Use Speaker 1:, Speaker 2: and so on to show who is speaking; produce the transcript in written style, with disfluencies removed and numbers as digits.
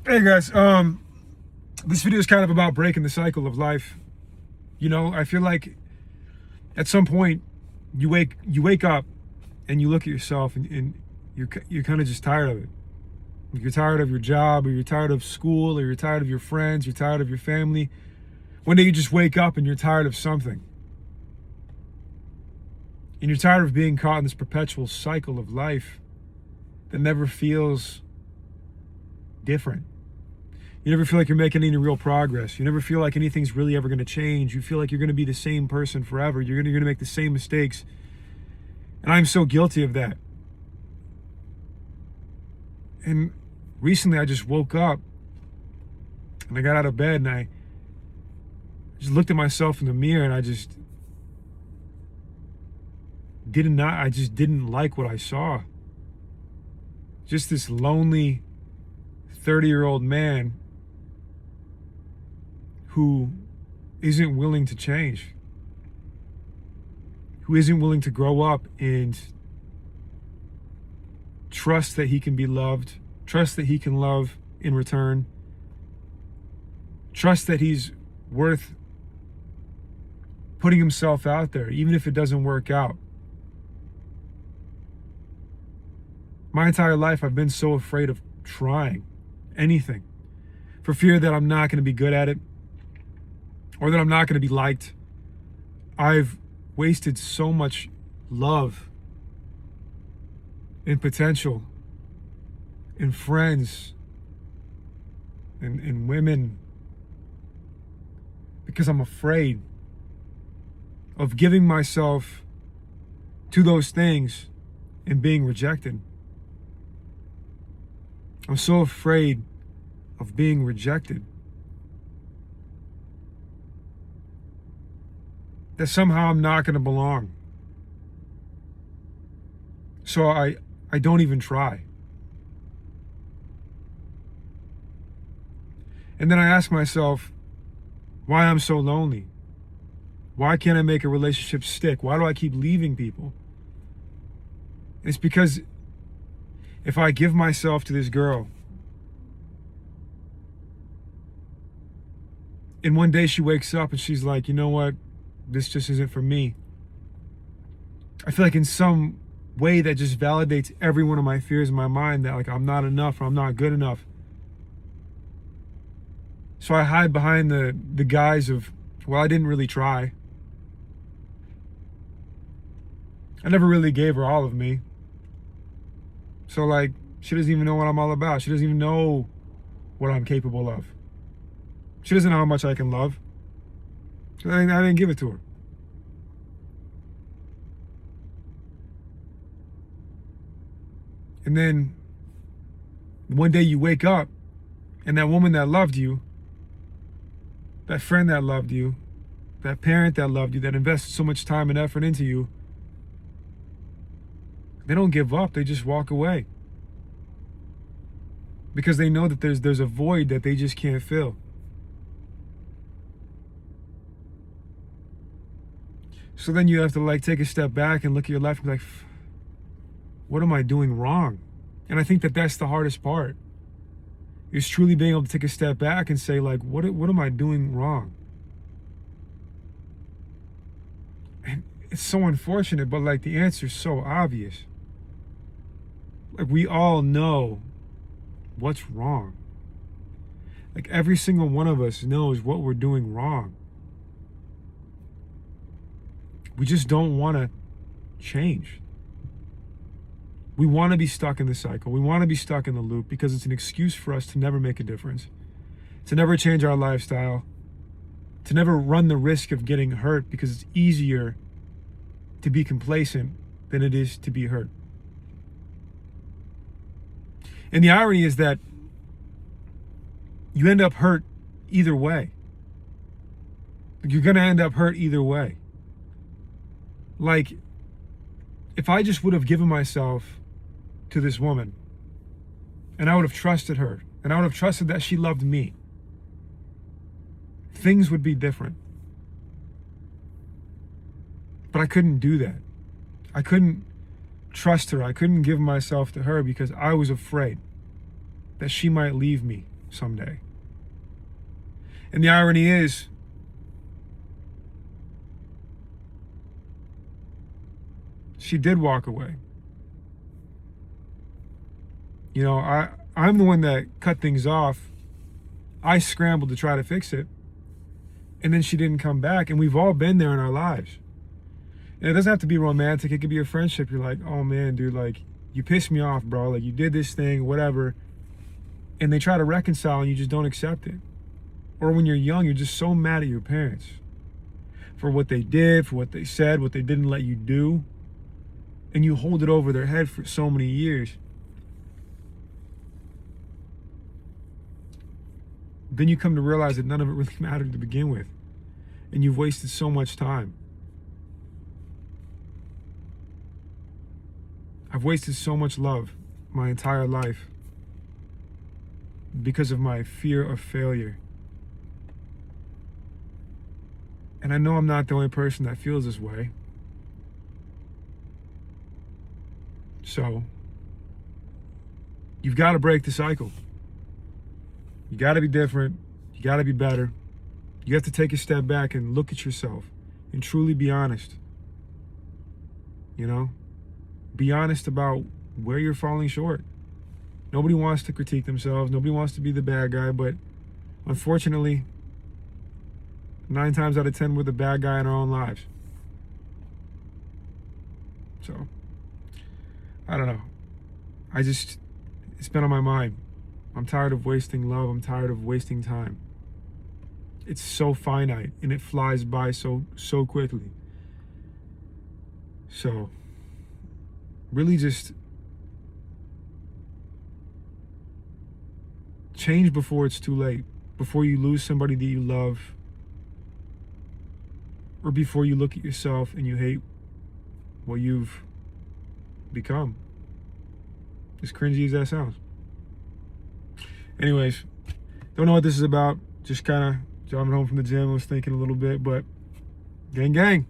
Speaker 1: Hey guys, this video is kind of about breaking the cycle of life. I feel like at some point you wake up and you look at yourself and you're kind of just tired of it. You're tired of your job, or you're tired of school, or you're tired of your friends, you're tired of your family. One day you just wake up and you're tired of something. And you're tired of being caught in this perpetual cycle of life that never feels different. You never feel like you're making any real progress. You never feel like anything's really ever going to change. You feel like you're going to be the same person forever. You're going to make the same mistakes. And I'm so guilty of that. And recently I just woke up and I got out of bed and I just looked at myself in the mirror and I just didn't like what I saw. Just this lonely 30-year-old man who isn't willing to change, who isn't willing to grow up and trust that he can be loved, trust that he can love in return, trust that he's worth putting himself out there, even if it doesn't work out. My entire life, I've been so afraid of trying anything for fear that I'm not going to be good at it or that I'm not going to be liked. I've wasted so much love and potential in friends and women because I'm afraid of giving myself to those things and being rejected. I'm so afraid of being rejected that somehow I'm not going to belong. So I don't even try. And then I ask myself why I'm so lonely. Why can't I make a relationship stick? Why do I keep leaving people? It's because if I give myself to this girl and one day she wakes up and she's like, you know what, this just isn't for me, I feel like in some way that just validates every one of my fears in my mind that like I'm not enough or I'm not good enough. So I hide behind the guise of, well, I didn't really try. I never really gave her all of me. So like, she doesn't even know what I'm all about. She doesn't even know what I'm capable of. She doesn't know how much I can love. I didn't give it to her. And then one day you wake up and that woman that loved you, that friend that loved you, that parent that loved you, that invested so much time and effort into you, they don't give up, they just walk away. Because they know that there's a void that they just can't fill. So then you have to like take a step back and look at your life and be like, what am I doing wrong? And I think that that's the hardest part. Is truly being able to take a step back and say like, what am I doing wrong? And it's so unfortunate, but like the answer is so obvious. Like we all know what's wrong. Like every single one of us knows what we're doing wrong. We just don't want to change. We want to be stuck in the cycle. We want to be stuck in the loop because it's an excuse for us to never make a difference, to never change our lifestyle, to never run the risk of getting hurt because it's easier to be complacent than it is to be hurt. And the irony is that you end up hurt either way. You're going to end up hurt either way. Like, if I just would have given myself to this woman and I would have trusted her and I would have trusted that she loved me, things would be different. But I couldn't do that. I couldn't trust her. I couldn't give myself to her because I was afraid that she might leave me someday. And the irony is, she did walk away. You know, I'm the one that cut things off. I scrambled to try to fix it. And then she didn't come back. And we've all been there in our lives. And it doesn't have to be romantic. It could be a friendship. You're like, oh man, dude, like, you pissed me off, bro. Like, you did this thing, whatever. And they try to reconcile and you just don't accept it. Or when you're young, you're just so mad at your parents for what they did, for what they said, what they didn't let you do. And you hold it over their head for so many years. Then you come to realize that none of it really mattered to begin with. And you've wasted so much time. I've wasted so much love my entire life because of my fear of failure. And I know I'm not the only person that feels this way. So, you've got to break the cycle. You got to be different. You got to be better. You have to take a step back and look at yourself and truly be honest. You know? Be honest about where you're falling short. Nobody wants to critique themselves. Nobody wants to be the bad guy, but unfortunately, 9 times out of 10, we're the bad guy in our own lives. So, I don't know. It's been on my mind. I'm tired of wasting love. I'm tired of wasting time. It's so finite and it flies by so quickly. So, really just change before it's too late. Before you lose somebody that you love. Or before you look at yourself and you hate what you've become. As cringy as that sounds. Anyways, don't know what this is about. Just kind of driving home from the gym. I was thinking a little bit, but gang gang.